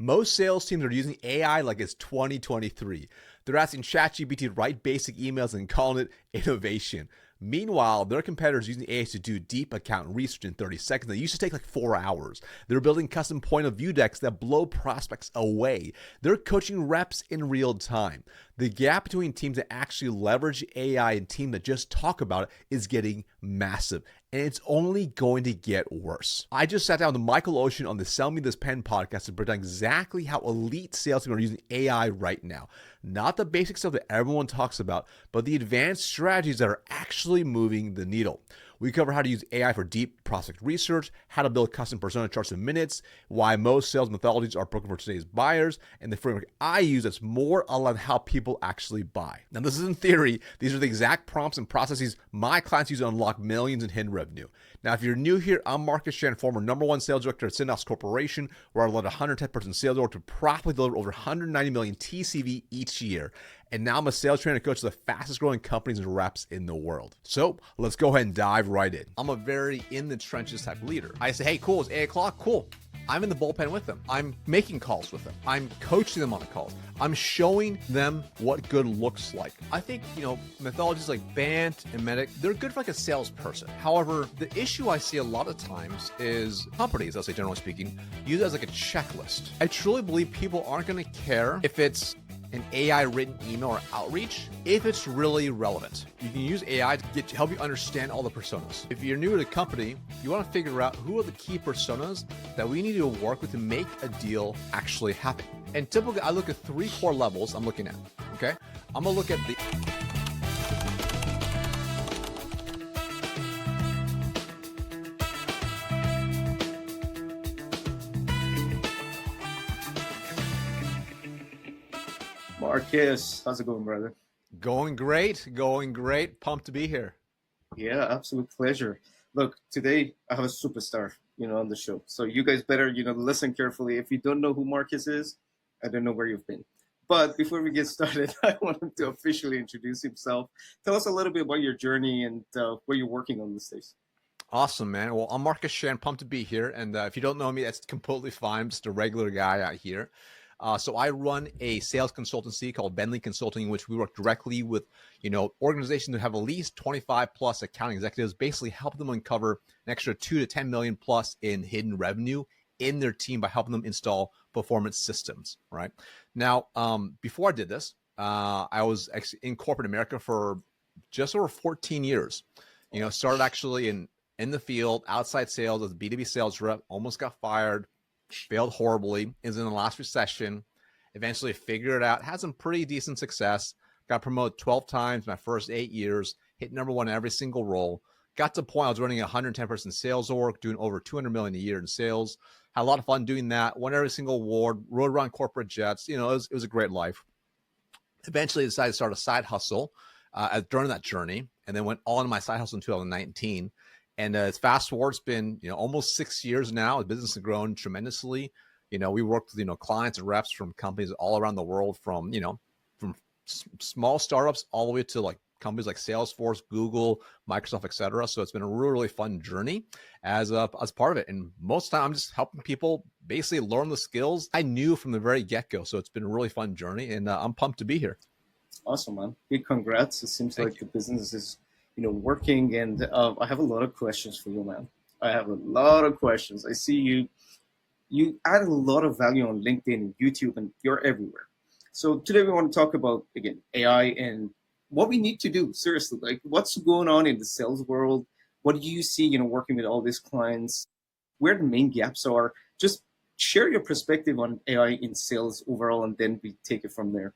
Most sales teams are using AI like it's 2023. They're asking ChatGPT to write basic emails and calling it innovation. Meanwhile, their competitors are using AI to do deep account research in 30 seconds. That used to take like 4 hours. They're building custom point of view decks that blow prospects away. They're coaching reps in real time. The gap between teams that actually leverage AI and teams that just talk about it is getting massive, and it's only going to get worse. I just sat down with Michael Ocean on the Sell Me This Pen podcast to break down exactly how elite sales teams are using AI right now. Not the basic stuff that everyone talks about, but the advanced strategies that are actually moving the needle. We cover how to use AI for deep prospect research, how to build custom persona charts in minutes, why most sales methodologies are broken for today's buyers, and the framework I use that's more aligned how people actually buy. Now, this is in theory. These are the exact prompts and processes my clients use to unlock millions in hidden revenue. Now, if you're new here, I'm Marcus Chan, former #1 sales director at Syndox Corporation, where I led a 110-person sales org to profitably deliver over 190 million TCV each year. And now I'm a sales trainer and coach to the fastest growing companies and reps in the world. So let's go ahead and dive right in. I'm a very in the trenches type leader. I say, hey, cool, it's 8 o'clock, cool. I'm in the bullpen with them. I'm making calls with them. I'm coaching them on the calls. I'm showing them what good looks like. I think, methodologies like BANT and MEDDIC, they're good for like a salesperson. However, the issue I see a lot of times is companies, I'll say generally speaking, use it as like a checklist. I truly believe people aren't going to care if it's an AI written email or outreach if it's really relevant. You can use AI to help you understand all the personas. If you're new to the company, you want to figure out who are the key personas that we need to work with to make a deal actually happen. And typically, I look at 3 core levels I'm looking at, okay? I'm going to look at the Marcus, how's it going, brother? Going great. Pumped to be here. Yeah, absolute pleasure. Look, today I have a superstar, on the show. So you guys better, listen carefully. If you don't know who Marcus is, I don't know where you've been. But before we get started, I want him to officially introduce himself. Tell us a little bit about your journey and what you're working on these days. Awesome, man. Well, I'm Marcus Chan, pumped to be here. And if you don't know me, that's completely fine. I'm just a regular guy out here. So I run a sales consultancy called Bentley Consulting, in which we work directly with, organizations that have at least 25 plus accounting executives, basically help them uncover an extra 2 to 10 million plus in hidden revenue in their team by helping them install performance systems, right? Now, before I did this, I was actually in corporate America for just over 14 years. Started actually in the field, outside sales as a B2B sales rep, almost got fired. Failed horribly, is in the last recession, eventually figured it out, had some pretty decent success, got promoted 12 times my first 8 years, hit #1 in every single role, got to the point I was running a 110-person sales org, doing over 200 million a year in sales, had a lot of fun doing that, won every single award, rode around corporate jets, it was a great life. Eventually decided to start a side hustle during that journey, and then went all into my side hustle in 2019. And it's fast forward, it's been, almost 6 years now. The business has grown tremendously. We worked with, clients and reps from companies all around the world, from small startups all the way to like companies like Salesforce, Google, Microsoft, etc. So it's been a really, really fun journey as part of it. And most of the time, I'm just helping people basically learn the skills I knew from the very get-go. So it's been a really fun journey, and I'm pumped to be here. Awesome, man. Big congrats. It seems like the business is working, and I have a lot of questions for you, man. I have a lot of questions. I see you add a lot of value on LinkedIn and YouTube, and you're everywhere. So today we want to talk about, again, AI and what we need to do. Seriously, like what's going on in the sales world? What do you see, working with all these clients? Where the main gaps are? Just share your perspective on AI in sales overall, and then we take it from there.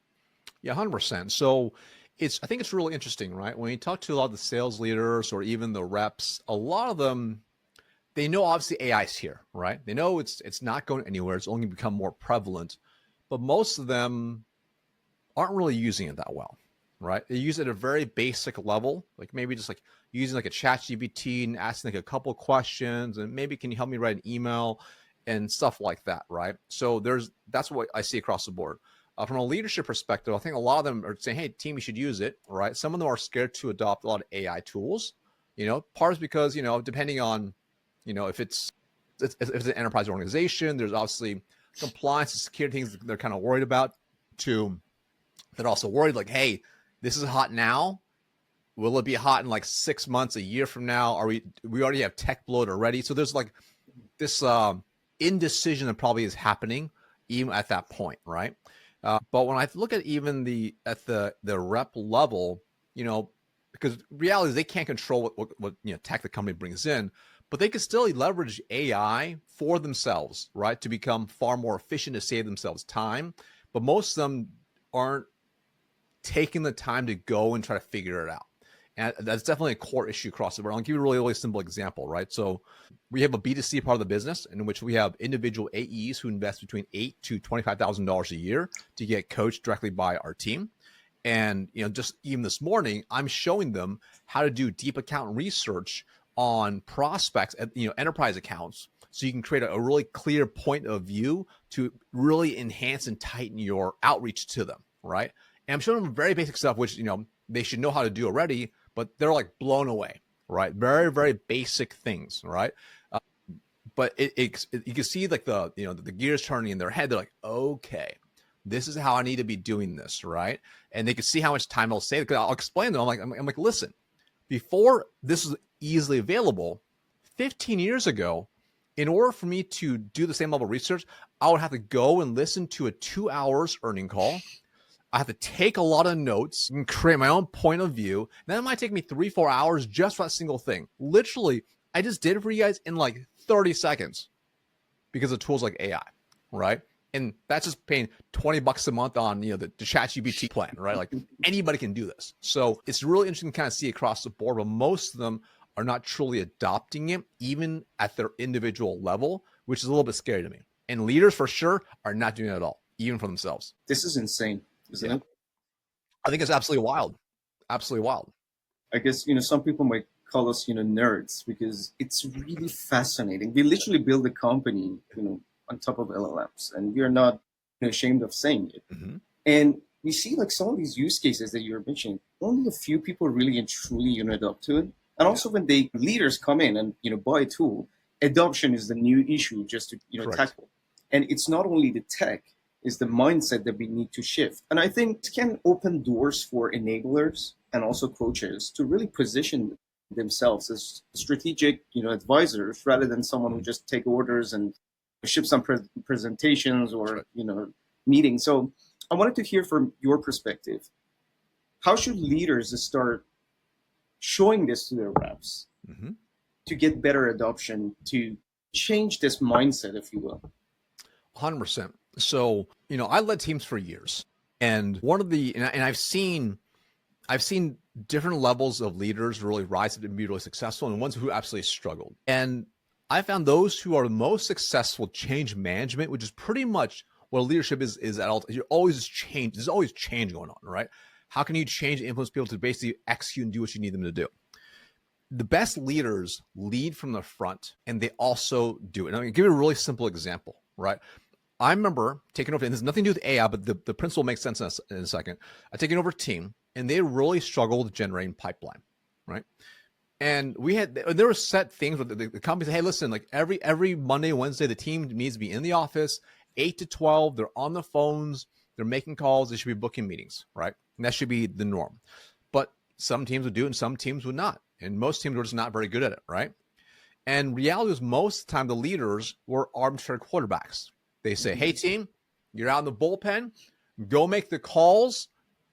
Yeah, 100%. So I think it's really interesting, right? When you talk to a lot of the sales leaders or even the reps, a lot of them, they know obviously AI is here, right? They know it's not going anywhere. It's only become more prevalent, but most of them aren't really using it that well, right? They use it at a very basic level, like maybe just like using like a ChatGPT and asking like a couple of questions, and maybe can you help me write an email and stuff like that, right? So that's what I see across the board. From a leadership perspective, I think a lot of them are saying, hey, team, you should use it, right? Some of them are scared to adopt a lot of AI tools. Part is because, depending on, if it's an enterprise organization, there's obviously compliance and security things they're kind of worried about, to they're also worried like, hey, this is hot now. Will it be hot in like 6 months, a year from now? Are we already have tech bloat already? So there's like this indecision that probably is happening even at that point, right? But when I look at even the rep level, because reality is they can't control what tech the company brings in, but they can still leverage AI for themselves, right, to become far more efficient, to save themselves time. But most of them aren't taking the time to go and try to figure it out. And that's definitely a core issue across the board. I'll give you a really, really simple example, right? So we have a B2C part of the business in which we have individual AEs who invest between $8,000 to $25,000 a year to get coached directly by our team. And, just even this morning, I'm showing them how to do deep account research on prospects at, enterprise accounts. So you can create a really clear point of view to really enhance and tighten your outreach to them, right? And I'm showing them very basic stuff, which, they should know how to do already, but they're like blown away, right? Very, very basic things, right? But you can see like the gears turning in their head. They're like, okay, this is how I need to be doing this, right? And they can see how much time I'll save. Because I'll explain to them. I'm like, listen, before this was easily available, 15 years ago, in order for me to do the same level of research, I would have to go and listen to a 2 hours earning call. I have to take a lot of notes and create my own point of view. And that might take me 3-4 hours just for that single thing. Literally, I just did it for you guys in like 30 seconds because of tools like AI, right? And that's just paying $20 a month on, the ChatGPT plan, right? Like anybody can do this. So it's really interesting to kind of see across the board, but most of them are not truly adopting it, even at their individual level, which is a little bit scary to me. And leaders for sure are not doing it at all, even for themselves. This is insane, isn't it? I think it's absolutely wild. Absolutely wild. I guess, some people might call us, nerds, because it's really fascinating. We literally build a company, on top of LLMs, and we are not ashamed of saying it. Mm-hmm. And we see like some of these use cases that you're mentioning, only a few people really and truly, adopt to it. And also when leaders come in and, buy a tool, adoption is the new issue just to, tackle. And it's not only the tech, it's the mindset that we need to shift. And I think it can open doors for enablers and also coaches to really position themselves as strategic, advisors, rather than someone who just take orders and ship some presentations or, meetings. So I wanted to hear from your perspective. How should leaders start showing this to their reps to get better adoption, to change this mindset, if you will? 100%. So, I led teams for years, and one of the, and I've seen different levels of leaders really rise up and be really successful, and ones who absolutely struggled. And I found those who are the most successful change management, which is pretty much what leadership is at all. You're always change. There's always change going on, right? How can you change and influence people to basically execute and do what you need them to do? The best leaders lead from the front, and they also do it. And I'm going to give you a really simple example, right? I remember taking over, and this has nothing to do with AI, but the principle makes sense in a second. I taken over a team, and they really struggled generating pipeline, right? And there were set things where the company said, hey, listen, like every Monday, Wednesday, the team needs to be in the office, 8 to 12. They're on the phones. They're making calls. They should be booking meetings, right? And that should be the norm. But some teams would do it and some teams would not. And most teams were just not very good at it, right? And reality was most of the time the leaders were armchair quarterbacks. They say, hey, team, you're out in the bullpen. Go make the calls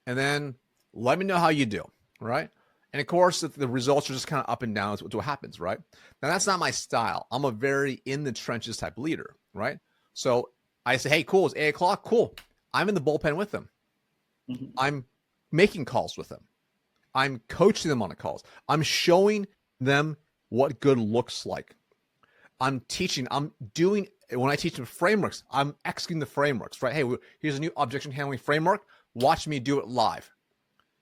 and then let me know how you do, right? And of course, the results are just kind of up and down. It's what happens, right? Now, that's not my style. I'm a very in the trenches type leader, right? So I say, hey, cool, it's 8 o'clock. Cool. I'm in the bullpen with them. I'm making calls with them. I'm coaching them on the calls. I'm showing them what good looks like. I'm teaching. When I teach them frameworks, I'm executing the frameworks, right? Hey, here's a new objection handling framework. Watch me do it live.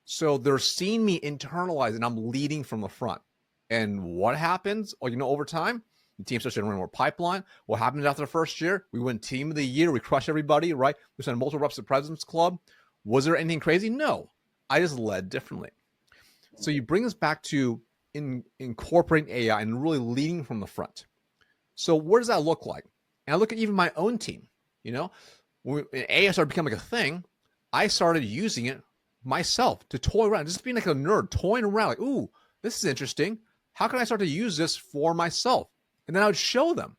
So they're seeing me internalize, and I'm leading from the front. And what happens? Well, over time, the team starts generating more pipeline. What happens after the first year? We win team of the year. We crush everybody, right? We send multiple reps to President's Club. Was there anything crazy? No. I just led differently. So you bring us back to incorporating AI and really leading from the front. So what does that look like? And I look at even my own team. You know, when AI started becoming like a thing, I started using it myself to toy around, just being like a nerd, toying around, like, ooh, this is interesting. How can I start to use this for myself? And then I would show them,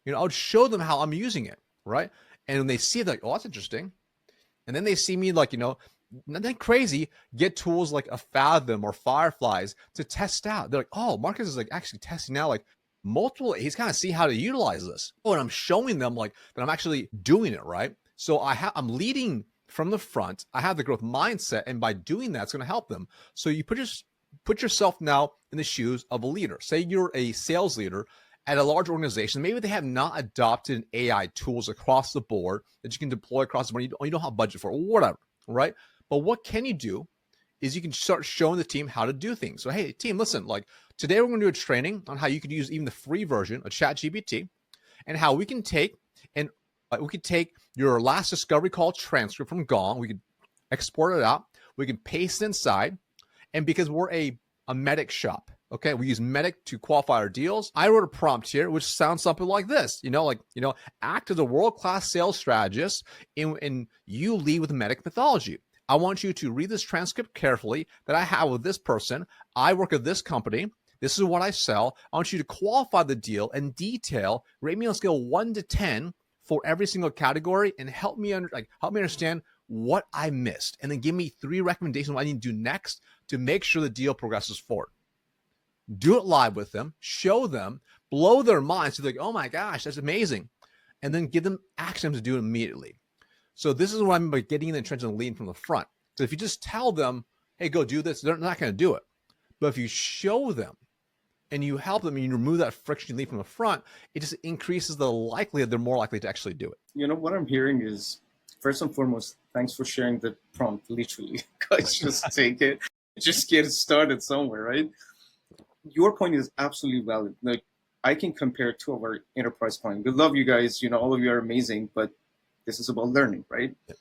I would show them how I'm using it, right? And when they see it, like, oh, that's interesting. And then they see me, like, nothing crazy, get tools like a Fathom or Fireflies to test out. They're like, oh, Marcus is like actually testing out like multiple. He's kind of see how to utilize this. Oh, and I'm showing them like that I'm actually doing it, right? So I'm leading from the front. I have the growth mindset, and by doing that, it's going to help them. So you put yourself now in the shoes of a leader. Say you're a sales leader at a large organization. Maybe they have not adopted AI tools across the board that you can deploy across the board. You don't have budget for it, whatever, right? But what can you do is you can start showing the team how to do things. So, hey, team, listen, like today we're going to do a training on how you could use even the free version of ChatGPT and how we can take your last discovery call transcript from Gong. We could export it out. We can paste it inside. And because we're a MEDDIC shop, okay, we use MEDDIC to qualify our deals. I wrote a prompt here, which sounds something like this, act as a world-class sales strategist and you lead with the MEDDIC methodology. I want you to read this transcript carefully that I have with this person. I work at this company. This is what I sell. I want you to qualify the deal and detail, rate me on a scale of 1 to 10 for every single category, and help me understand what I missed, and then give me 3 recommendations what I need to do next to make sure the deal progresses forward. Do it live with them, show them, blow their minds to like, oh my gosh, that's amazing, and then give them action to do it immediately. So this is what I mean by getting in the trenches and leading from the front. So if you just tell them, hey, go do this, they're not going to do it. But if you show them and you help them and you remove that friction, lead from the front, it just increases the likelihood they're more likely to actually do it. What I'm hearing is, first and foremost, thanks for sharing the prompt, literally. Guys, just take it, just get it started somewhere, right? Your point is absolutely valid. Like, I can compare 2 of our enterprise clients. We love you guys, all of you are amazing, but this is about learning, right? Yeah.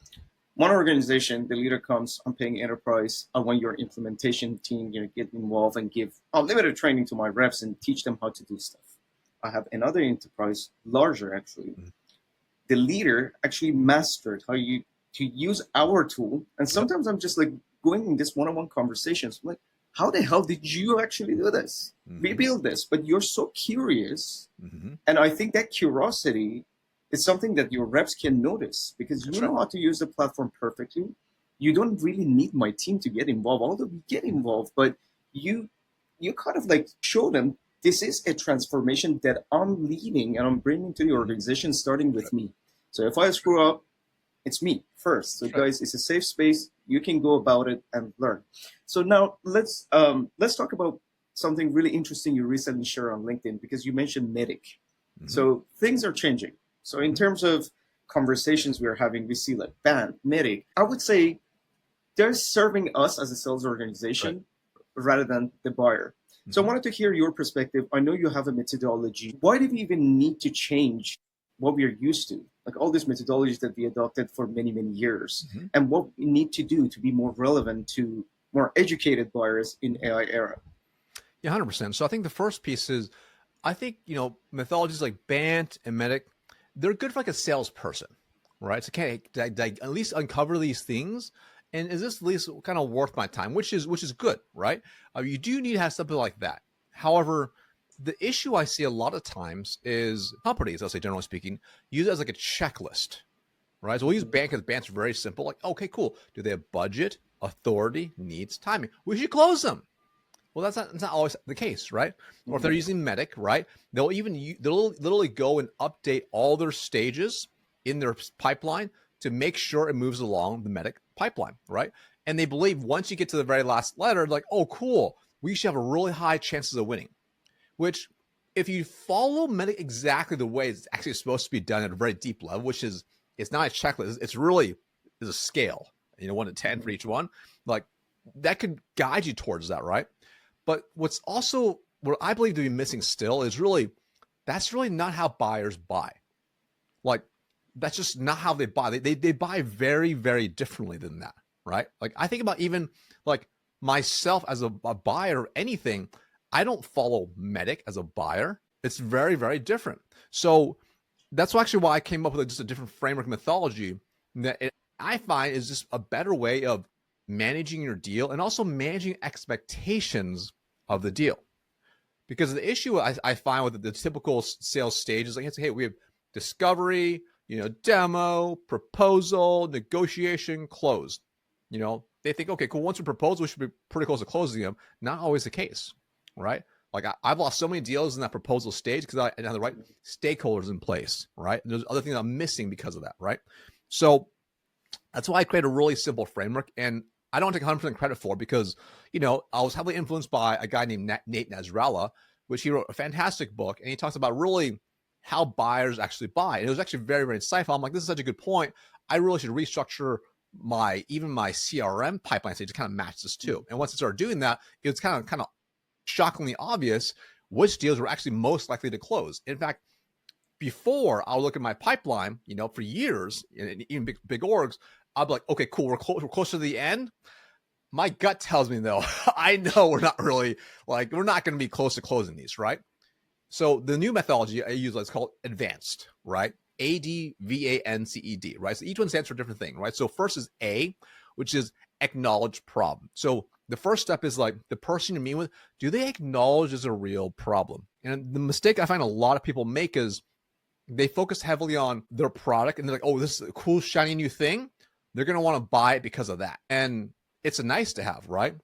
One organization, the leader comes, I'm paying enterprise. I want your implementation team, get involved and give unlimited training to my reps and teach them how to do stuff. I have another enterprise, larger actually. Mm-hmm. The leader actually mastered how to use our tool. And sometimes I'm just like going in this one-on-one conversations, I'm like, how the hell did you actually do this? Mm-hmm. We build this, but you're so curious. Mm-hmm. And I think that curiosity is something that your reps can notice, because you know how to use the platform perfectly. You don't really need my team to get involved, although we get involved, but you kind of like show them this is a transformation that I'm leading and I'm bringing to the organization, starting with me. So if I screw up, it's me first. So guys, it's a safe space. You can go about it and learn. So now let's talk about something really interesting you recently shared on LinkedIn, because you mentioned MEDDIC. Mm-hmm. So things are changing. So in terms of conversations we're having, we see like BANT, MEDDIC. I would say they're serving us as a sales organization rather than the buyer. Mm-hmm. So I wanted to hear your perspective. I know you have a methodology. Why do we even need to change what we are used to? Like all these methodologies that we adopted for many, many years, mm-hmm. and what we need to do to be more relevant to more educated buyers in AI era. Yeah, 100%. So I think the first piece is, I think, methodologies like BANT and MEDDIC, they're good for like a salesperson, right? So can I at least uncover these things? And is this at least kind of worth my time? Which is good, right? You do need to have something like that. However, the issue I see a lot of times is companies, I'll say generally speaking, use it as like a checklist, right? So we'll use BANT because BANT's very simple. Like, okay, cool. Do they have budget, authority, needs, timing? We should close them. Well, that's not always the case, right? Mm-hmm. Or if they're using MEDDIC, right, they'll literally go and update all their stages in their pipeline to make sure it moves along the MEDDIC pipeline, right? And they believe once you get to the very last letter, like, oh, cool, we should have a really high chances of winning. Which, if you follow MEDDIC exactly the way it's actually supposed to be done at a very deep level, which is, it's not a checklist, it's really is a scale, 1 to 10 for each one, like that could guide you towards that, right? But what I believe to be missing still is that's really not how buyers buy. Like, that's just not how they buy. They buy very, very differently than that, right? Like, I think about even like myself as a buyer of anything, I don't follow MEDDIC as a buyer. It's very, very different. So that's actually why I came up with just a different framework methodology that I find is just a better way of managing your deal and also managing expectations of the deal. Because the issue I find with the typical sales stage is like, hey, we have discovery, demo, proposal, negotiation, close. They think, okay, cool. Once we propose, we should be pretty close to closing them. Not always the case, right? Like I've lost so many deals in that proposal stage because I didn't have the right stakeholders in place, right? And there's other things I'm missing because of that, right? So that's why I created a really simple framework, and I don't take 100% credit for it because, I was heavily influenced by a guy named Nate Nasrallah, which he wrote a fantastic book, and he talks about really how buyers actually buy. And it was actually very, very insightful. I'm like, this is such a good point. I really should restructure my CRM pipeline stage to kind of match this too. And once I started doing that, it was kind of shockingly obvious which deals were actually most likely to close. In fact, before I'll look at my pipeline, for years, and even big orgs, I'll be like, okay, cool, we're close to the end. My gut tells me though, I know we're not really we're not going to be close to closing these, right? So the new methodology I use is called advanced, right? ADVANCED, right? So each one stands for a different thing, right? So first is A, which is acknowledge problem. So the first step is like the person you're meeting with, do they acknowledge there's a real problem? And the mistake I find a lot of people make is they focus heavily on their product and they're like, oh, this is a cool, shiny new thing. They're going to want to buy it because of that. And it's a nice to have, right?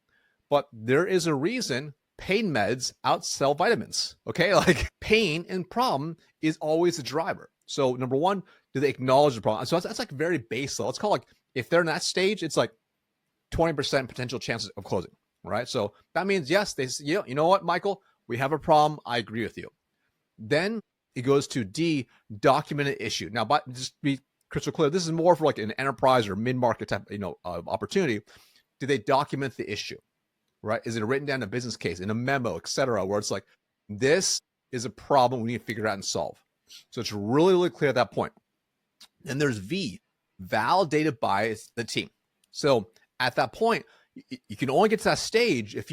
But there is a reason pain meds outsell vitamins, okay? Like pain and problem is always the driver. So number one, do they acknowledge the problem? So that's like very base level. It's called like, if they're in that stage, it's like 20% potential chances of closing, right? So that means, yes, they say, you know what, Michael, we have a problem. I agree with you. Then it goes to D, document an issue. Now, but just be crystal clear, this is more for like an enterprise or mid-market type, opportunity. Do they document the issue, right? Is it written down in a business case, in a memo, et cetera, where it's like, this is a problem we need to figure out and solve. So it's really, really clear at that point. Then there's V, validated by the team. So at that point, you can only get to that stage if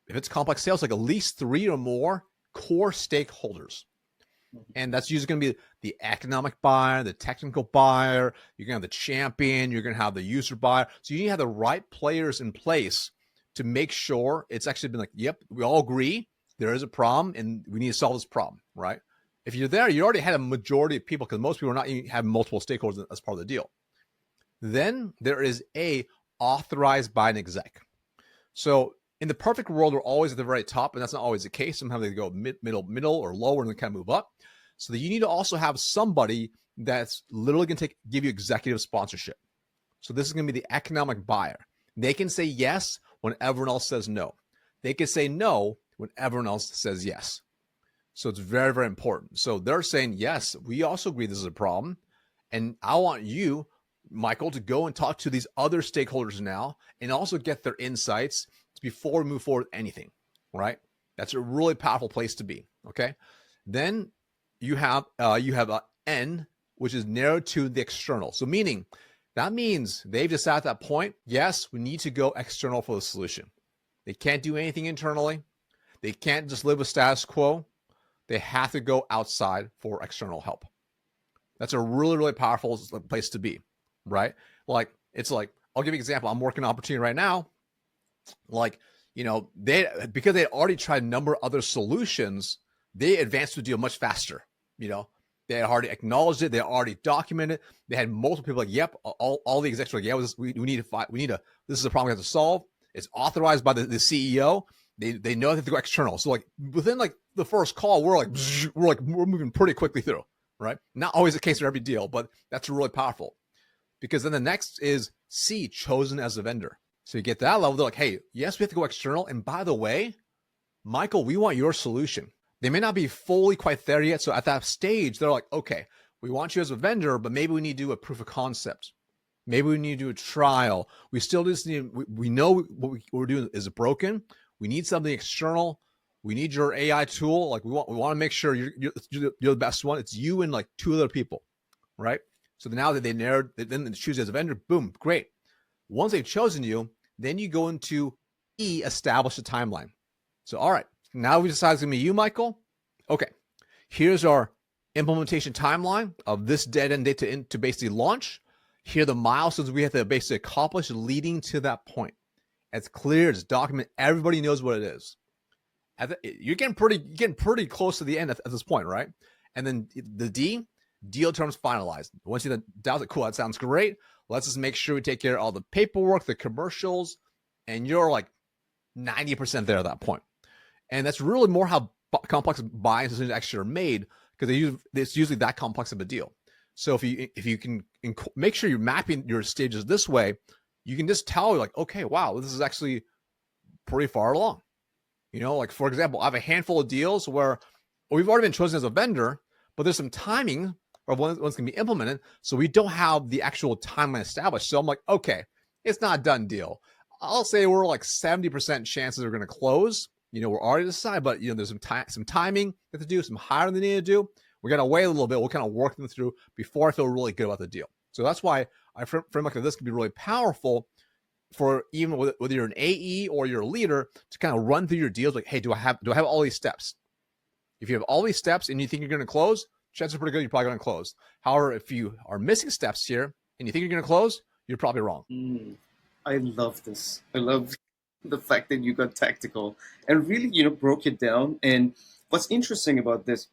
it's complex sales, like at least 3 or more core stakeholders. And that's usually going to be the economic buyer, the technical buyer. You're going to have the champion. You're going to have the user buyer. So you need to have the right players in place to make sure it's actually been like, yep, we all agree there is a problem and we need to solve this problem, right? If you're there, you already had a majority of people because most people are not even having multiple stakeholders as part of the deal. Then there is A, authorized by an exec. So in the perfect world, we're always at the very top, and that's not always the case. Sometimes they go middle, or lower, and then kind of move up. So that you need to also have somebody that's literally going to give you executive sponsorship. So this is going to be the economic buyer. They can say yes when everyone else says no. They can say no when everyone else says yes. So it's very, very important. So they're saying, yes, we also agree this is a problem. And I want you, Michael, to go and talk to these other stakeholders now and also get their insights before we move forward with anything, right? That's a really powerful place to be, okay? Then you have a N, which is narrowed to the external. So meaning, that means they've decided at that point, yes, we need to go external for the solution. They can't do anything internally. They can't just live with status quo. They have to go outside for external help. That's a really, really powerful place to be, right? Like, it's like, I'll give you an example. I'm working on an opportunity right now. Like, because they already tried a number of other solutions, they advanced the deal much faster. They had already acknowledged it. They already documented it. They had multiple people like, yep, all the execs were like, yeah, we need to fight. This is a problem we have to solve. It's authorized by the CEO. They know they have to go external. So like within like the first call, we're moving pretty quickly through, right? Not always the case for every deal, but that's really powerful. Because then the next is C, chosen as a vendor. So you get that level, they're like, hey, yes, we have to go external. And by the way, Michael, we want your solution. They may not be fully quite there yet. So at that stage, they're like, okay, we want you as a vendor, but maybe we need to do a proof of concept. Maybe we need to do a trial. We still just need, we know what we're doing is broken. We need something external. We need your AI tool. Like we want to make sure you're the best one. It's you and like 2 other people, right? So now that they narrowed, then they choose you as a vendor, boom, great. Once they've chosen you, then you go into E, establish a timeline. So, all right, now we decide it's going to be you, Michael. Okay, here's our implementation timeline of this dead end date to basically launch. Here are the milestones we have to basically accomplish leading to that point. It's clear, it's documented, everybody knows what it is. You're getting pretty close to the end at this point, right? And then the deal terms finalized. Once you doubt it, cool, that sounds great. Let's just make sure we take care of all the paperwork, the commercials, and you're like 90% there at that point. And that's really more how complex buying decisions actually are made, because it's usually that complex of a deal. So if you can make sure you're mapping your stages this way, you can just tell, like, okay, wow, this is actually pretty far along. Like, for example, I have a handful of deals where we've already been chosen as a vendor, but there's some timing of when it's going to be implemented, so we don't have the actual timeline established. So I'm like, okay, it's not a done deal. I'll say we're like 70% chances are going to close. We're already decided, but there's some timing that to do, some hiring they need to do. We're going to wait a little bit. We'll kind of work them through before I feel really good about the deal. So that's why I frame like this can be really powerful for even whether you're an AE or you're a leader, to kind of run through your deals. Like, hey, do I have all these steps? If you have all these steps and you think you're going to close, chances are pretty good you're probably going to close. However, if you are missing steps here and you think you're going to close, you're probably wrong. I love this. I love the fact that you got tactical and really, broke it down. And what's interesting about this,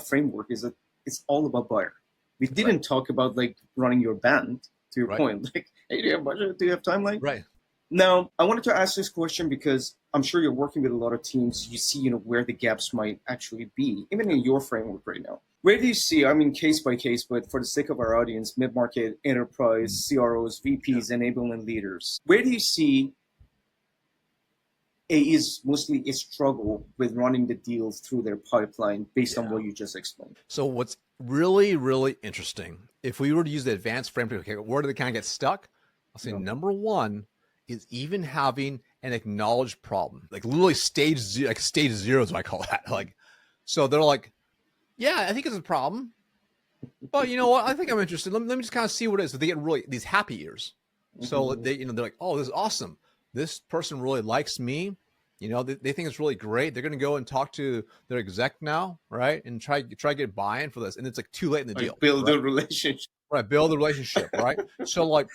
framework is that it's all about buyer. We didn't talk about like running your band, to your point. Like, hey, do you have budget? Do you have timeline? Right. Now, I wanted to ask this question because I'm sure you're working with a lot of teams. You see, where the gaps might actually be, even in your framework right now. Where do you see, case by case, but for the sake of our audience, mid-market, enterprise, CROs, VPs, enablement leaders, where do you see is mostly a struggle with running the deals through their pipeline based on what you just explained? So what's really, really interesting, if we were to use the advanced framework, okay, where do they kind of get stuck? I'll say number one is even having an acknowledged problem, like literally stage zero is what I call that. Like, so they're like, yeah, I think it's a problem, but you know what? I think I'm interested. Let me just kind of see what it is. So they get really these happy ears. So they're like, oh, this is awesome. This person really likes me. They think it's really great. They're going to go and talk to their exec now, right? And try to get buy-in for this. And it's like too late in the deal. Build a relationship. Right. Build a relationship. Right. So like,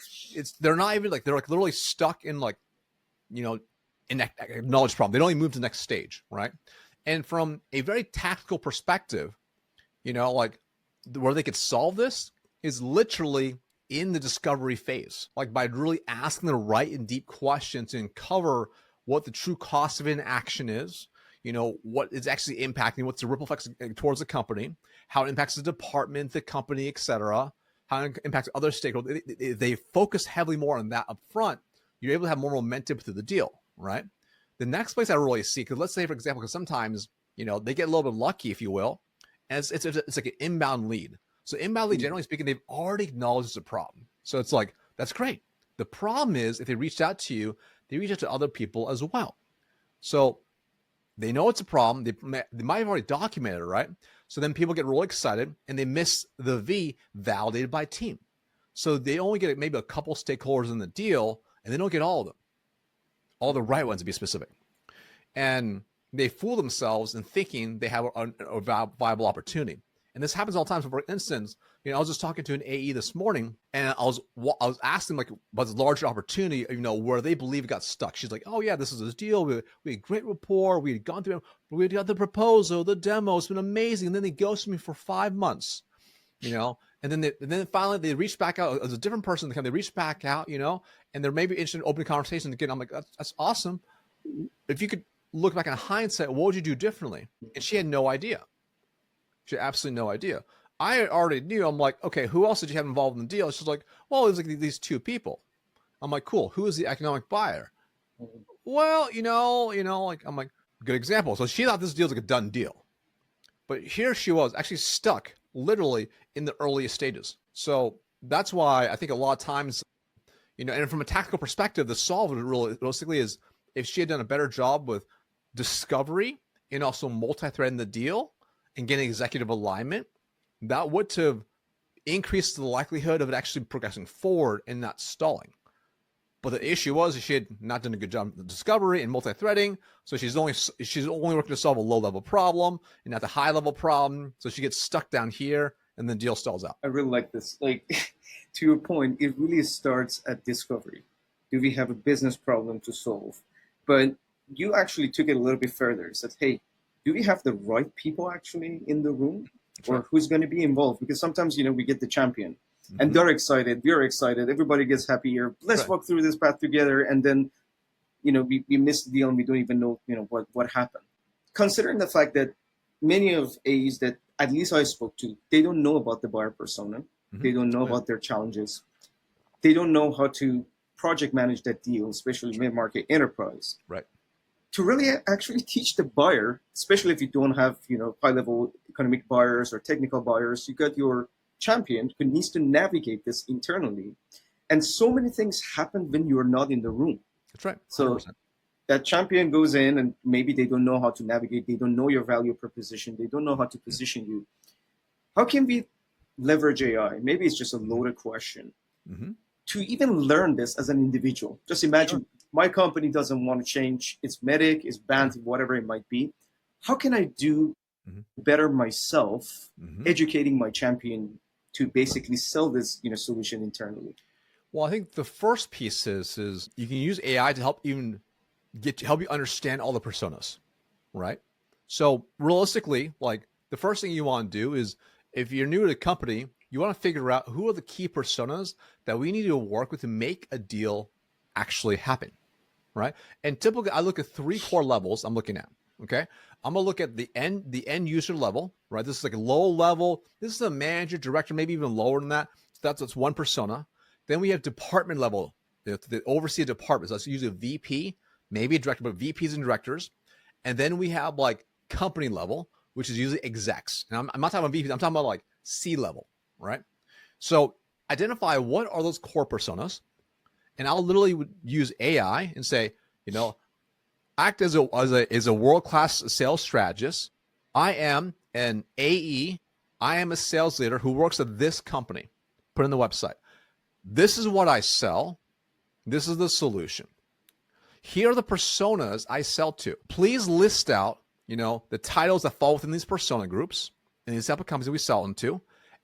they're not even like, they're like literally stuck in like, in that acknowledged problem. They don't even move to the next stage. Right. And from a very tactical perspective, like where they could solve this is literally in the discovery phase, like by really asking the right and deep questions to uncover what the true cost of inaction is, what is actually impacting, what's the ripple effects towards the company, how it impacts the department, the company, et cetera, how it impacts other stakeholders. They focus heavily more on that up front. You're able to have more momentum through the deal, right? The next place I really see, because let's say, for example, because sometimes, they get a little bit lucky, if you will, and it's like an inbound lead. So inbound lead, generally speaking, they've already acknowledged it's a problem. So it's like, that's great. The problem is if they reached out to you, they reach out to other people as well. So they know it's a problem. They might have already documented it, right? So then people get really excited and they miss the V, validated by team. So they only get maybe a couple stakeholders in the deal, and they don't get all of them, all the right ones to be specific. And they fool themselves in thinking they have a viable opportunity. And this happens all the time. So for instance, I was just talking to an AE this morning, and I was asking like about the larger opportunity, where they believe it got stuck. She's like, oh yeah, this is this deal. We had great rapport. We had gone through, we had got the proposal, the demo. It's been amazing. And then they ghosted me for 5 months, and then finally they reached back out as a different person. They reached back out, and they're maybe interested in opening conversations again. I'm like, that's awesome. If you could look back in hindsight, what would you do differently? And she had no idea. She had absolutely no idea. I already knew. I'm like, okay, who else did you have involved in the deal? She's like, well, it was like these two people. I'm like, cool. Who is the economic buyer? Well, I'm like, good example. So she thought this deal was like a done deal, but here she was actually stuck literally in the earliest stages. So that's why I think a lot of times, and from a tactical perspective, the solve realistically is if she had done a better job with discovery and also multi-threading the deal and getting executive alignment, that would have increased the likelihood of it actually progressing forward and not stalling. But the issue was she had not done a good job of discovery and multi-threading. So she's only working to solve a low-level problem and not the high-level problem. So she gets stuck down here, and then deal stalls out. I really like this. Like, to your point, it really starts at discovery. Do we have a business problem to solve? But you actually took it a little bit further. Said, hey, do we have the right people actually in the room? Or who's going to be involved? Because sometimes, we get the champion and they're excited. We're excited. Everybody gets happy here. Let's walk through this path together. And then, we miss the deal and we don't even know, what happened. Considering the fact that many of A's that at least I spoke to, they don't know about the buyer persona. They don't know about their challenges. They don't know how to project manage that deal, especially mid-market enterprise. Right. To really actually teach the buyer, especially if you don't have, high-level economic buyers or technical buyers, you got your champion who needs to navigate this internally. And so many things happen when you're not in the room. That's right. 100%. So that champion goes in and maybe they don't know how to navigate. They don't know your value proposition. They don't know how to position you. How can we leverage AI? Maybe it's just a loaded question. To even learn this as an individual. Just imagine my company doesn't want to change its MEDDIC, its BANT, whatever it might be. How can I do better myself, educating my champion to basically sell this solution internally? Well, I think the first piece is you can use AI to help you understand all the personas, right? So realistically, like the first thing you want to do is if you're new to the company, you want to figure out who are the key personas that we need to work with to make a deal actually happen, right? And typically I look at 3 core levels I'm looking at, okay? I'm gonna look at the end user level, right? This is like a low level. This is a manager, director, maybe even lower than that. So that's one persona. Then we have department level, the oversee departments. That's usually a VP, maybe a director, but VPs and directors. And then we have like company level, which is usually execs. And I'm not talking about VPs, I'm talking about like C level, right? So identify what are those core personas, and I'll literally use AI and say, act as a world-class sales strategist. I am an AE. I am a sales leader who works at this company. Put in the website. This is what I sell. This is the solution. Here are the personas I sell to. Please list out, the titles that fall within these persona groups and these type of companies that we sell them to,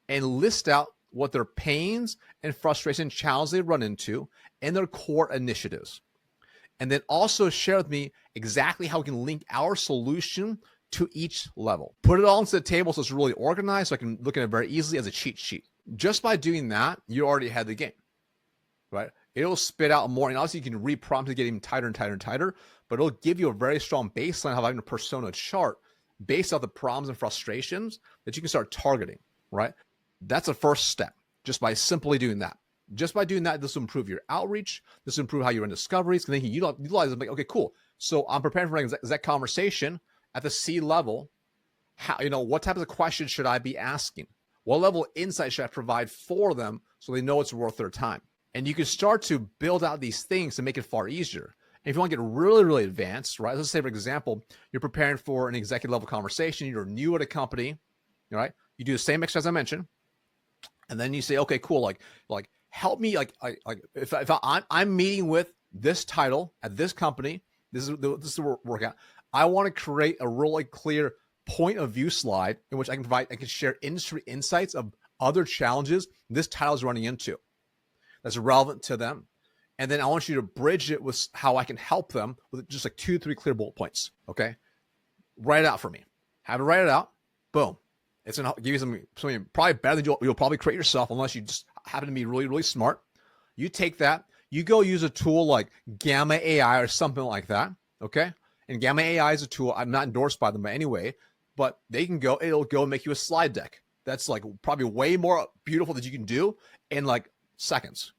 and list out what their pains and frustration challenges they run into and their core initiatives. And then also share with me exactly how we can link our solution to each level. Put it all into the table so it's really organized so I can look at it very easily as a cheat sheet. Just by doing that, you already had the game, right? It'll spit out more, and obviously you can reprompt to get even tighter and tighter and tighter, but it'll give you a very strong baseline of having a persona chart based off the problems and frustrations that you can start targeting, right? That's a first step, just by simply doing that. Just by doing that, this will improve your outreach. This will improve how you run discoveries. And then you utilize it like, okay, cool. So I'm preparing for that conversation at the C level. How, what type of questions should I be asking? What level of insight should I provide for them so they know it's worth their time? And you can start to build out these things to make it far easier. And if you want to get really, really advanced, right? Let's say, for example, you're preparing for an executive level conversation. You're new at a company, right? You do the same exercise I mentioned. And then you say, okay, cool. Like help me. If I'm meeting with this title at this company, this is the workout. I want to create a really clear point of view slide in which I can share industry insights of other challenges this title is running into that's relevant to them. And then I want you to bridge it with how I can help them with just like 2-3 clear bullet points. Okay. Write it out for me. Have it write it out. Boom. It's going to give you something probably better than you'll probably create yourself unless you just happen to be really, really smart. You take that, you go use a tool like Gamma AI or something like that. Okay. And Gamma AI is a tool. I'm not endorsed by them anyway, but it'll go and make you a slide deck. That's like probably way more beautiful that you can do in like seconds.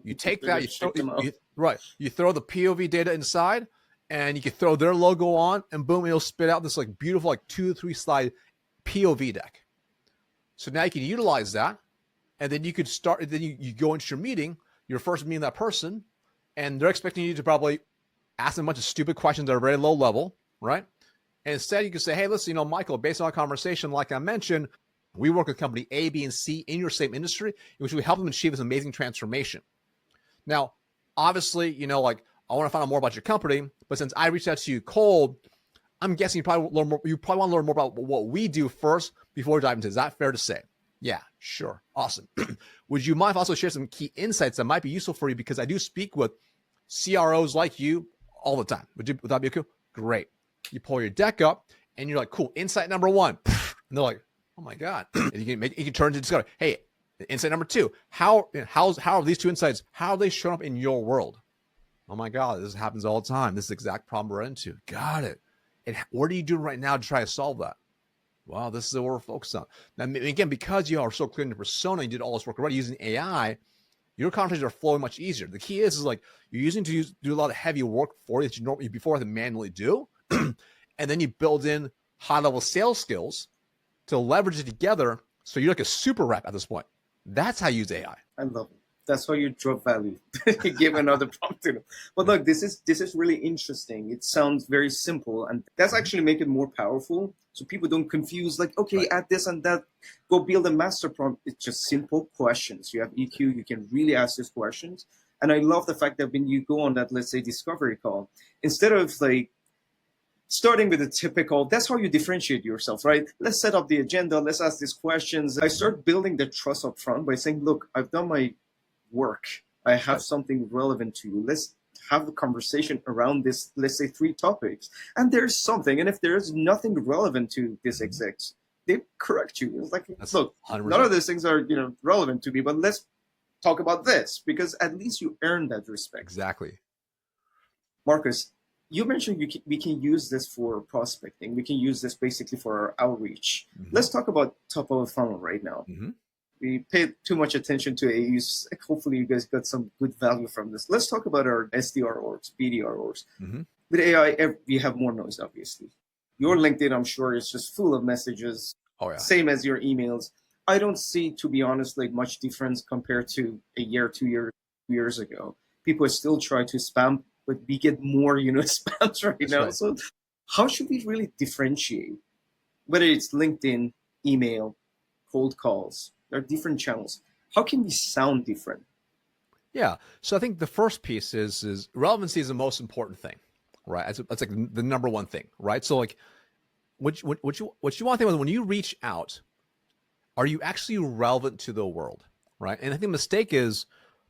You take that, you throw the POV data inside, and you can throw their logo on, and boom, it'll spit out this like beautiful like 2-3 slide POV deck. So now you can utilize that, and then you could start. Then you go into your meeting, your first meeting that person, and they're expecting you to probably ask them a bunch of stupid questions that are very low level, right? And instead, you can say, hey, listen, Michael, based on our conversation, like I mentioned, we work with company A, B, and C in your same industry, in which we help them achieve this amazing transformation. Now, obviously, you know, like I want to find out more about your company, but since I reached out to you cold, I'm guessing you probably want to learn more about what we do first before we dive into. Is that fair to say? Yeah, sure. Awesome. Would you mind if I also share some key insights that might be useful for you? Because I do speak with CROs like you all the time. Would that be cool? Great. You pull your deck up and you're like, cool, insight number one. And they're like, oh my God. And you can turn to discover, hey, insight number two, how are these two insights, how are they showing up in your world? Oh my God, this happens all the time. This is the exact problem we're into. Got it. And what are you doing right now to try to solve that? Well, this is what we're focused on. Now, again, because you are so clear in your persona, you did all this work already using AI, your conversations are flowing much easier. The key is like you're using to do a lot of heavy work for you that you normally before have to manually do. And then you build in high-level sales skills to leverage it together. So you're like a super rep at this point. That's how you use AI. I love it. That's how you drop value. You give another prompt to them. But look, this is really interesting. It sounds very simple, and that's actually make it more powerful. So people don't confuse like, okay, Right. add this and that, go build a master prompt. It's just simple questions. You have EQ, you can really ask these questions. And I love the fact that when you go on that, let's say, discovery call, instead of like starting with a typical, that's how you differentiate yourself, right? Let's set up the agenda. Let's ask these questions. I start building the trust up front by saying, look, I've done my work. I have something relevant to you. Let's have a conversation around this, let's say 3 topics. And there's something. And if there's nothing relevant to this execs, they correct you. It's like, That's look, 100%. none of these things are, relevant to me, but let's talk about this, because at least you earn that respect. Exactly. Marcus, you mentioned we can use this for prospecting. We can use this basically for our outreach. Let's talk about top of the funnel right now. We paid too much attention to AUs. Hopefully you guys got some good value from this. Let's talk about our SDR orgs, BDR orgs. With AI, we have more noise, obviously. Your LinkedIn, I'm sure, is just full of messages. Oh, yeah. Same as your emails. I don't see, to be honest, like much difference compared to a year, 2 years ago. People still try to spam, but we get more, spams right now. Right. So how should we really differentiate? Whether it's LinkedIn, email, cold calls, there are different channels. How can we sound different? Yeah. So I think the first piece is relevancy is the most important thing, right? That's like the number one thing, right? So like what you want to think about when you reach out, are you actually relevant to the world, right? And I think the mistake is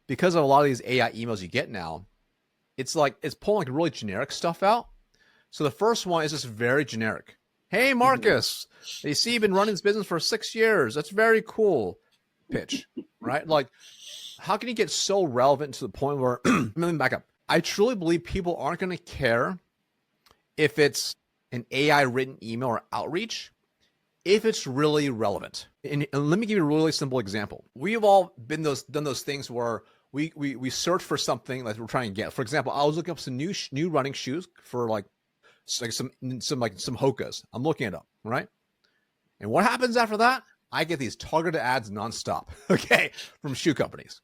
because of a lot of these AI emails you get now, it's pulling like really generic stuff out. So the first one is just very generic. Hey, Marcus, you see you've been running this business for 6 years. That's very cool. Pitch, right? Like, how can you get so relevant to the point where, let me back up. I truly believe people aren't going to care if it's an AI written email or outreach, if it's really relevant. And let me give you a really simple example. We've all done those things where we search for something that we're trying to get. For example, I was looking up some new running shoes for like some Hokas. I'm looking it up, right? And what happens after that? I get these targeted ads nonstop, okay, from shoe companies.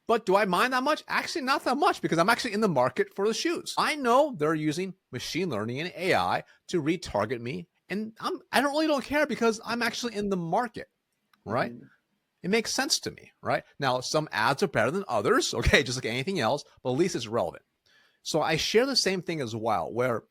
But do I mind that much? Actually, not that much, because I'm actually in the market for the shoes. I know they're using machine learning and AI to retarget me, and I don't care because I'm actually in the market, right? It makes sense to me, right? Now, some ads are better than others, okay, just like anything else, but at least it's relevant. So I share the same thing as well, where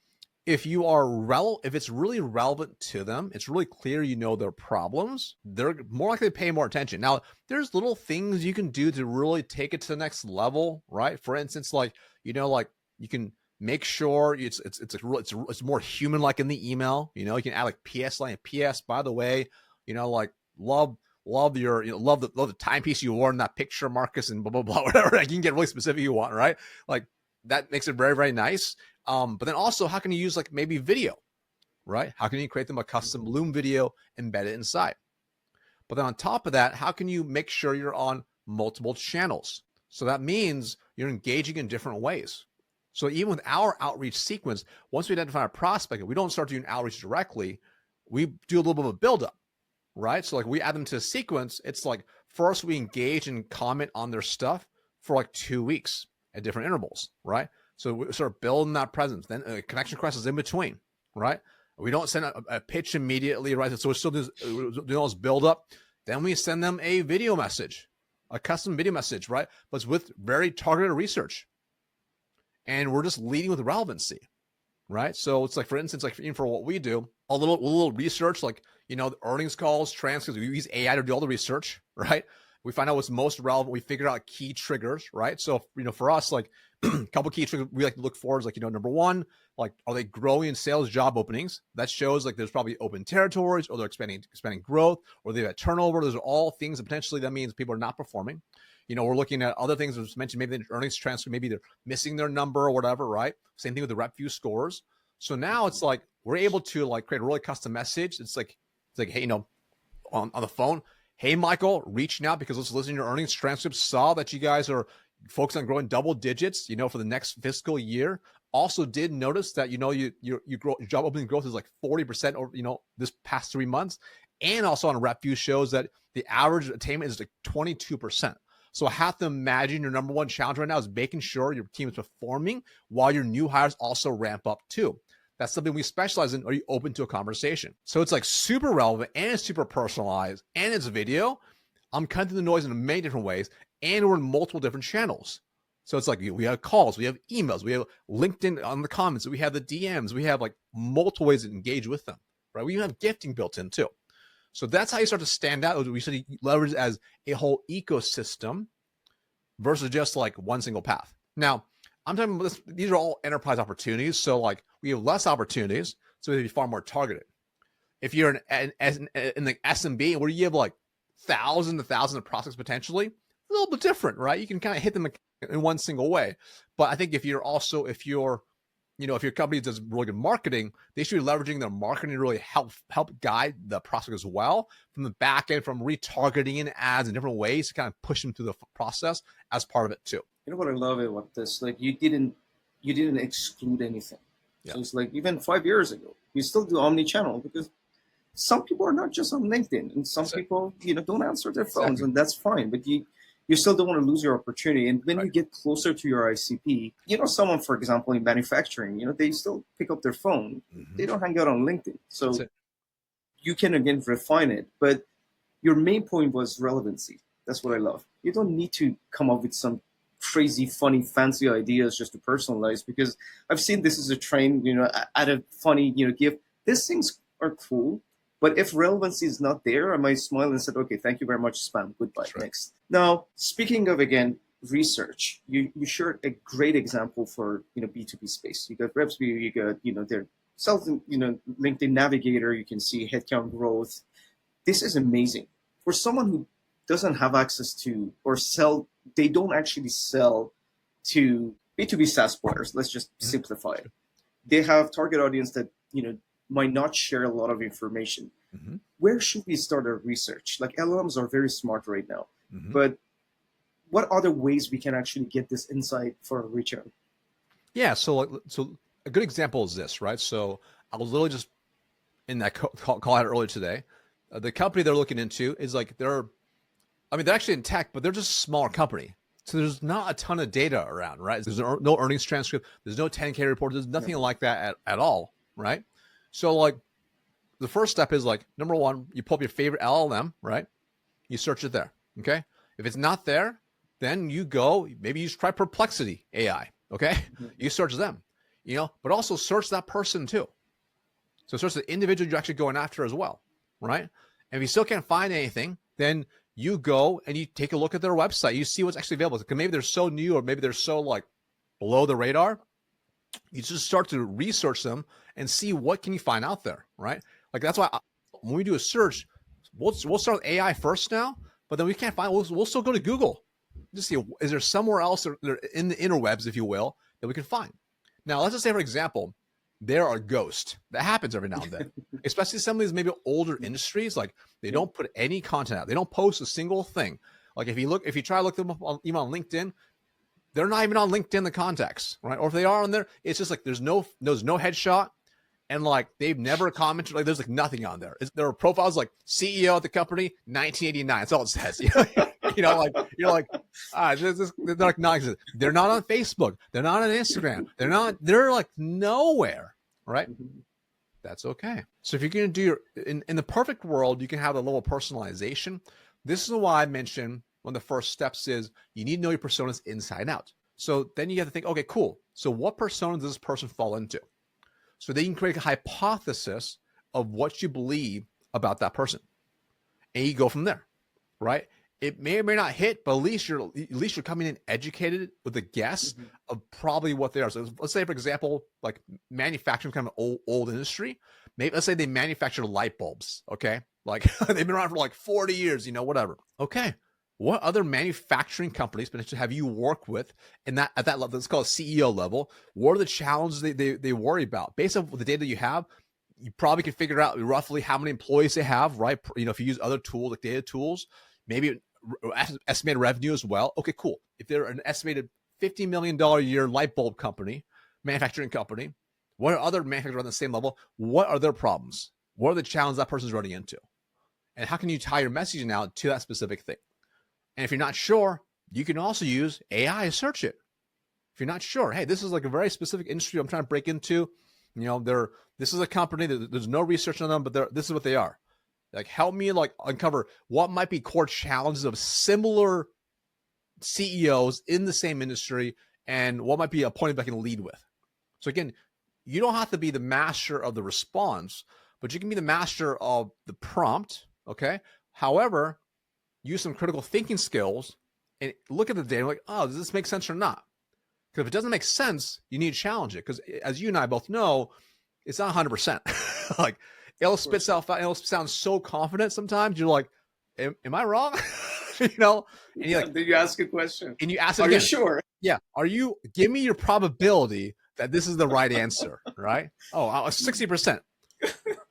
if it's really relevant to them, it's really clear you know their problems, they're more likely to pay more attention. Now, there's little things you can do to really take it to the next level, right? For instance, like you can make sure it's more human-like in the email. You can add like PS line, PS, by the way, like love the timepiece you wore in that picture, Marcus, and blah blah blah, whatever. Like, you can get really specific you want, right? Like that makes it very, very nice. But then also, how can you use like maybe video, right? How can you create them a custom Loom video, embed it inside? But then on top of that, how can you make sure you're on multiple channels? So that means you're engaging in different ways. So even with our outreach sequence, once we identify a prospect, we don't start doing outreach directly. We do a little bit of a buildup, right? So like we add them to a sequence. It's like first we engage and comment on their stuff for like 2 weeks at different intervals, right? So we start building that presence. Then a connection request is in between, right? We don't send a pitch immediately, right? So we're still doing all this build up. Then we send them a video message, a custom video message, right? But it's with very targeted research. And we're just leading with relevancy, right? So it's like, for instance, like even for what we do, a little research, like, the earnings calls, transcripts, we use AI to do all the research, right? We find out what's most relevant. We figure out key triggers, right? So, for us, like a couple key triggers we like to look for is like, number one, like, are they growing in sales job openings? That shows like there's probably open territories, or they're expanding growth, or they've had turnover. Those are all things that potentially that means people are not performing. We're looking at other things as mentioned, maybe the earnings transfer, maybe they're missing their number or whatever, right? Same thing with the rep view scores. So now it's like we're able to like create a really custom message. It's like, hey, on the phone, hey, Michael, reaching out because let's listen to your earnings transcripts. Saw that you guys are focused on growing double digits, for the next fiscal year. Also did notice that, your job opening growth is like 40% over, this past 3 months. And also on rep view shows that the average attainment is like 22%. So I have to imagine your number one challenge right now is making sure your team is performing while your new hires also ramp up too. That's something we specialize in. Are you open to a conversation? So it's like super relevant and it's super personalized and it's video. I'm cutting through the noise in many different ways and we're in multiple different channels. So it's like we have calls, we have emails, we have LinkedIn on the comments, we have the DMs, we have like multiple ways to engage with them, right? We even have gifting built in too. So that's how you start to stand out. We should leverage it as a whole ecosystem versus just like one single path. Now, I'm talking about this, these are all enterprise opportunities. So like we have less opportunities, so we have to be far more targeted. If you're in the SMB where you have like thousands of prospects potentially, a little bit different, right? You can kind of hit them in one single way. But I think if your company does really good marketing, they should be leveraging their marketing to really help guide the prospect as well from the back end, from retargeting and ads in different ways to kind of push them through the process as part of it too. You know what I love about this? Like you didn't exclude anything. Yeah. So it's like even 5 years ago, you still do omni-channel because some people are not just on LinkedIn and some people, don't answer their phones, and that's fine. But you still don't want to lose your opportunity. And when you get closer to your ICP, someone, for example, in manufacturing, they still pick up their phone. Mm-hmm. They don't hang out on LinkedIn. So you can, again, refine it. But your main point was relevancy. That's what I love. You don't need to come up with some crazy, funny, fancy ideas just to personalize, because I've seen this as a trend, add a funny, gift. These things are cool. But if relevancy is not there, I might smile and say, okay, thank you very much, spam. Goodbye. Sure. Next. Now, speaking of, again, research, you shared a great example for, B2B space. You got RepsView, you got, their sales, LinkedIn Navigator, you can see headcount growth. This is amazing. For someone who doesn't have access to or they don't actually sell to B2B SaaS players, let's just simplify it. They have target audience that, might not share a lot of information. Mm-hmm. Where should we start our research? Like LLMs are very smart right now, but what other ways we can actually get this insight for a return? Yeah, so a good example is this, right? So I was literally just in that call I had earlier today. The company they're looking into is like they're actually in tech, but they're just a smaller company. So there's not a ton of data around, right? There's no earnings transcript. There's no 10K report. There's nothing like that at all, right? So like the first step is like, number one, you pull up your favorite LLM, right? You search it there, okay? If it's not there, then you go, maybe you try Perplexity AI, okay? Mm-hmm. You search them, but also search that person too. So search the individual you're actually going after as well, right? And if you still can't find anything, then you go and you take a look at their website. You see what's actually available. Because maybe they're so new or maybe they're so like below the radar. You just start to research them and see what can you find out there, right? Like that's why when we do a search, we'll start with AI first now, but then we can't find, we'll still go to Google. Just see, is there somewhere else in the interwebs, if you will, that we can find? Now, let's just say, for example, there are ghosts. That happens every now and then, especially some of these maybe older industries. Like they don't put any content out. They don't post a single thing. Like if you try to look them up even on LinkedIn, they're not even on LinkedIn, the contacts, right? Or if they are on there, it's just like there's no headshot, and like they've never commented. Like there's like nothing on there. There are profiles like CEO at the company, 1989. That's all it says. You're like, they're like non-existent. They're not on Facebook. They're not on Instagram. They're like nowhere, right? That's okay. So if you're going to do in the perfect world, you can have a level of personalization. This is why I mentioned one of the first steps is you need to know your personas inside out. So then you have to think, okay, cool. So what persona does this person fall into? So then you can create a hypothesis of what you believe about that person. And you go from there, right? It may or may not hit, but at least you're coming in educated with a guess of probably what they are. So let's say, for example, like manufacturing, kind of an old industry. Maybe let's say they manufacture light bulbs. Okay, like they've been around for like 40 years, whatever. Okay, what other manufacturing companies have you worked with in that at that level? Let's call it CEO level. What are the challenges they worry about? Based on the data you have, you probably can figure out roughly how many employees they have, right? If you use other tools like data tools, maybe estimated revenue as well. Okay, cool. If they're an estimated $50 million a year light bulb company, manufacturing company, what are other manufacturers on the same level? What are their problems? What are the challenges that person's running into? And how can you tie your messaging out to that specific thing? And if you're not sure, you can also use AI to search it. If you're not sure, hey, this is like a very specific industry I'm trying to break into. This is a company that there's no research on them, but this is what they are. Like, help me uncover what might be core challenges of similar CEOs in the same industry, and what might be a point that I can lead with. So again, you don't have to be the master of the response, but you can be the master of the prompt. Okay. However, use some critical thinking skills and look at the data like, oh, does this make sense or not? Because if it doesn't make sense, you need to challenge it. Because as you and I both know, it's not 100%. Like, it'll spit out, it'll sound so confident sometimes. You're like, am I wrong? And you're like, did you ask a question? And you ask it again. Are you sure? Yeah. Give me your probability that this is the right answer, right? Oh, 60%.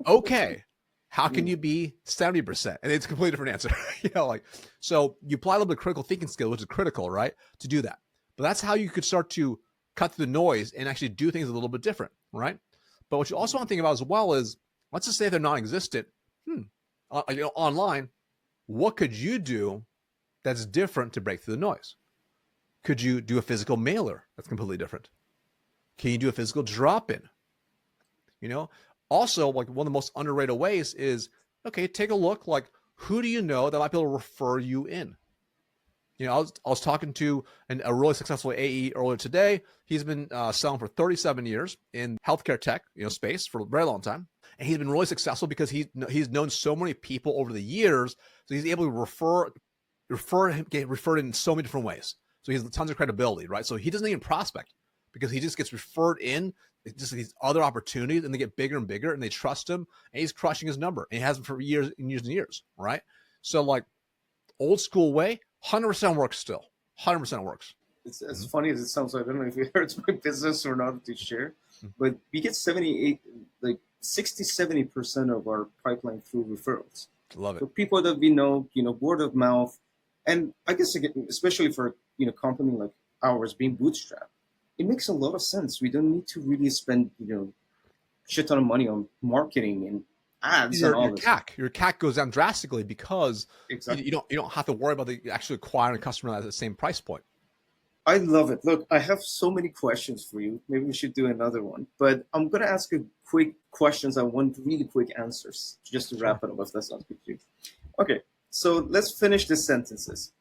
Okay. How can you be 70%? And it's a completely different answer. So you apply a little bit of critical thinking skill, which is critical, right? To do that. But that's how you could start to cut through the noise and actually do things a little bit different, right? But what you also want to think about as well is, let's just say they're non-existent. Online, what could you do that's different to break through the noise? Could you do a physical mailer that's completely different? Can you do a physical drop-in? Also, like, one of the most underrated ways is, okay, take a look, like, who do you know that might be able to refer you in? I was talking to a really successful AE earlier today. He's been selling for 37 years in healthcare tech, space for a very long time. And he's been really successful because he's known so many people over the years. So he's able to get referred in so many different ways. So he has tons of credibility, right? So he doesn't even prospect because he just gets referred in, just these other opportunities, and they get bigger and bigger, and they trust him, and he's crushing his number. And he has them for years and years and years, right? So, like, old school way, 100% works still. 100% works. It's as funny as it sounds. I don't know if it hurts my business or not to share, but we get 60-70% of our pipeline through referrals. Love it. So people that we know, word of mouth, and I guess especially for company like ours being bootstrapped, it makes a lot of sense. We don't need to really spend shit ton of money on marketing and ads and all this. Your CAC goes down drastically because exactly. you don't have to worry about actually acquiring a customer at the same price point. I love it. Look, I have so many questions for you. Maybe we should do another one. But I'm going to ask you quick questions. I want really quick answers just to wrap it up, if that sounds good to you. Okay, so let's finish the sentences.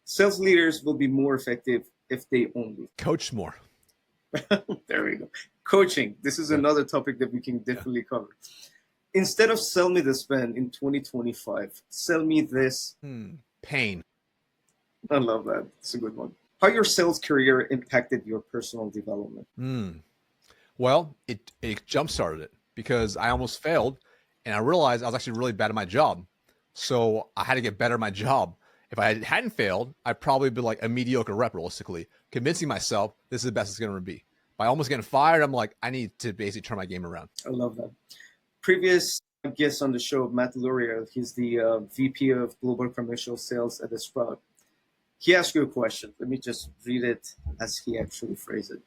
Sales leaders will be more effective if they only coach more. There we go. Coaching. This is another topic that we can definitely cover. Instead of sell me this pen in 2025, sell me this pain. I love that. It's a good one. How your sales career impacted your personal development? Well, it jump-started it because I almost failed, and I realized I was actually really bad at my job. So I had to get better at my job. If I hadn't failed, I'd probably be like a mediocre rep, realistically, convincing myself this is the best it's going to be. By almost getting fired, I'm like, I need to basically turn my game around. I love that. Previous guest on the show, Matt Luria, he's the VP of Global Commercial Sales at the Sprout. He asked you a question. Let me just read it as he actually phrased it.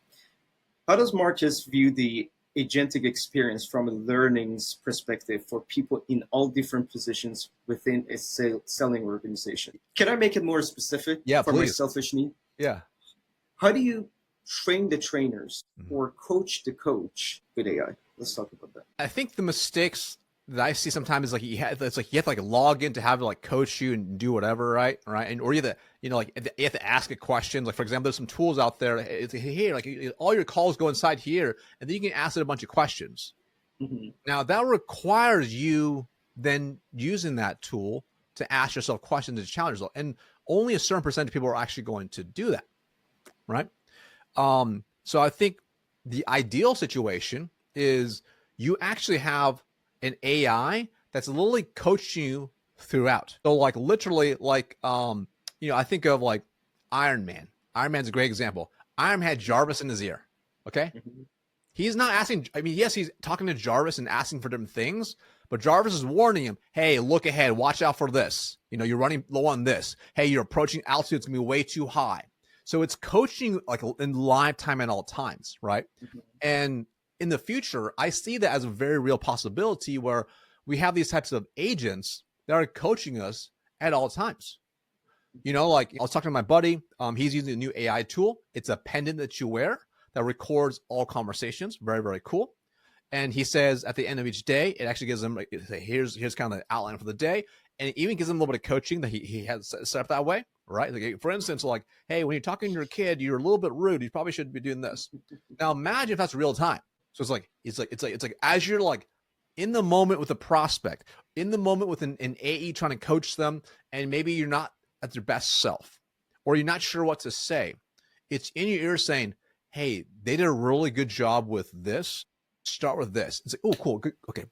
How does Marcus view the agentic experience from a learnings perspective for people in all different positions within a selling organization? Can I make it more specific for my selfish need? Yeah. How do you train the trainers or coach the coach with AI? Let's talk about that. I think the mistakes that I see sometimes is like it's like you have to like log in to have to like coach you and do whatever, right? And or you have to, you know, like you have to ask a question. Like for example, there's some tools out there. It's here, like all your calls go inside here, and then you can ask it a bunch of questions. Mm-hmm. Now that requires you then using that tool to ask yourself questions and challenge yourself, and only a certain percentage of people are actually going to do that, right? So I think the ideal situation is you actually have an AI that's literally coaching you throughout. So like literally like, you know, I think of like Iron Man. Iron Man's a great example. Iron Man had Jarvis in his ear. Okay. Mm-hmm. He's not asking, I mean, yes, he's talking to Jarvis and asking for different things, but Jarvis is warning him, hey, look ahead, watch out for this. You know, you're running low on this. Hey, you're approaching altitude, it's gonna be way too high. So it's coaching like in live time at all times, right? Mm-hmm. And in the future, I see that as a very real possibility where we have these types of agents that are coaching us at all times. You know, like I was talking to my buddy, he's using a new AI tool. It's a pendant that you wear that records all conversations. Very, very cool. And he says at the end of each day, it actually gives them like, here's kind of the outline for the day. And it even gives them a little bit of coaching that he has set up that way, right? Like, for instance, like, hey, when you're talking to your kid, you're a little bit rude. You probably shouldn't be doing this. Now imagine if that's real time. So it's like as you're like in the moment with a prospect, in the moment with an AE trying to coach them, and maybe you're not at their best self, or you're not sure what to say. It's in your ear saying, hey, they did a really good job with this. Start with this. It's like, oh, cool. Good. Okay.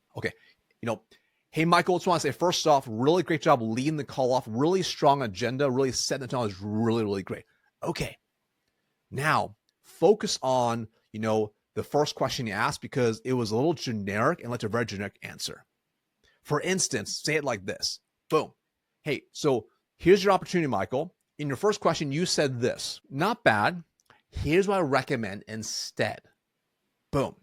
You know, hey, Michael, I just want to say, first off, really great job leading the call off. Really strong agenda. Really setting the tone is really, really great. Okay. Now focus on, you know, the first question you asked because it was a little generic and led to a very generic answer. For instance, say it like this. Boom. Hey, so here's your opportunity, Michael. In your first question, you said this. Not bad. Here's what I recommend instead. Boom.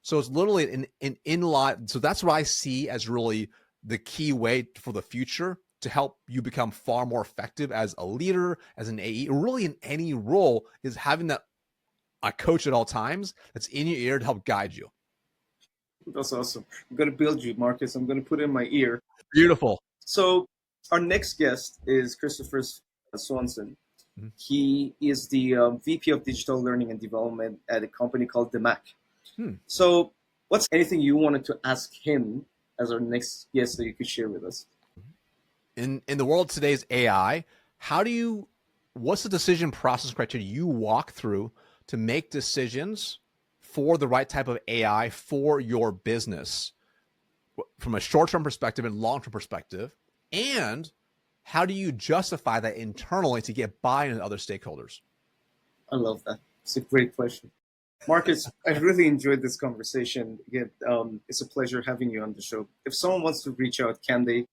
So it's literally an in-line. So that's what I see as really the key way for the future to help you become far more effective as a leader, as an AE, or really in any role, is having that a coach at all times that's in your ear to help guide you. That's awesome. I'm going to build you, Marcus. I'm going to put it in my ear. Beautiful. So our next guest is Christopher Swanson. Mm-hmm. He is the VP of Digital Learning and Development at a company called the Mac. So what's anything you wanted to ask him as our next guest that you could share with us? In the world of today's AI, what's the decision process criteria you walk through to make decisions for the right type of AI for your business from a short-term perspective and long-term perspective? And how do you justify that internally to get buy-in and other stakeholders? I love that. It's a great question. Marcus, I really enjoyed this conversation. Again, it's a pleasure having you on the show. If someone wants to reach out, can they?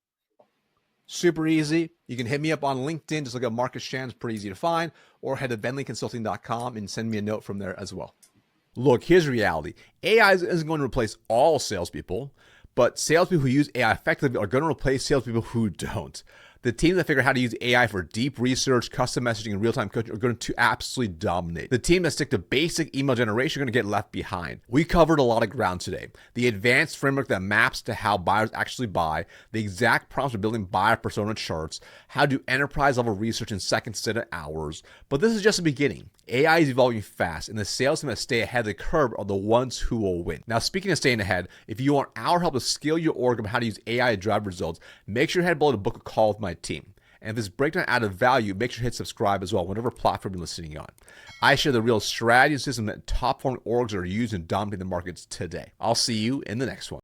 Super easy. You can hit me up on LinkedIn. Just look up Marcus Chan. It's pretty easy to find. Or head to bentleyconsulting.com and send me a note from there as well. Look, here's reality. AI isn't going to replace all salespeople, but salespeople who use AI effectively are going to replace salespeople who don't. The team that figure out how to use AI for deep research, custom messaging, and real-time coaching are going to absolutely dominate. The team that stick to basic email generation are going to get left behind. We covered a lot of ground today. The advanced framework that maps to how buyers actually buy, the exact prompts for building buyer persona charts, how to do enterprise-level research in seconds instead of hours. But this is just the beginning. AI is evolving fast, and the sales team that stay ahead of the curve are the ones who will win. Now, speaking of staying ahead, if you want our help to scale your org on how to use AI to drive results, make sure you head below to book a call with my team. And if this breakdown added value, make sure to hit subscribe as well, whatever platform you're listening on. I share the real strategy system that top-performing orgs are using and dominating the markets today. I'll see you in the next one.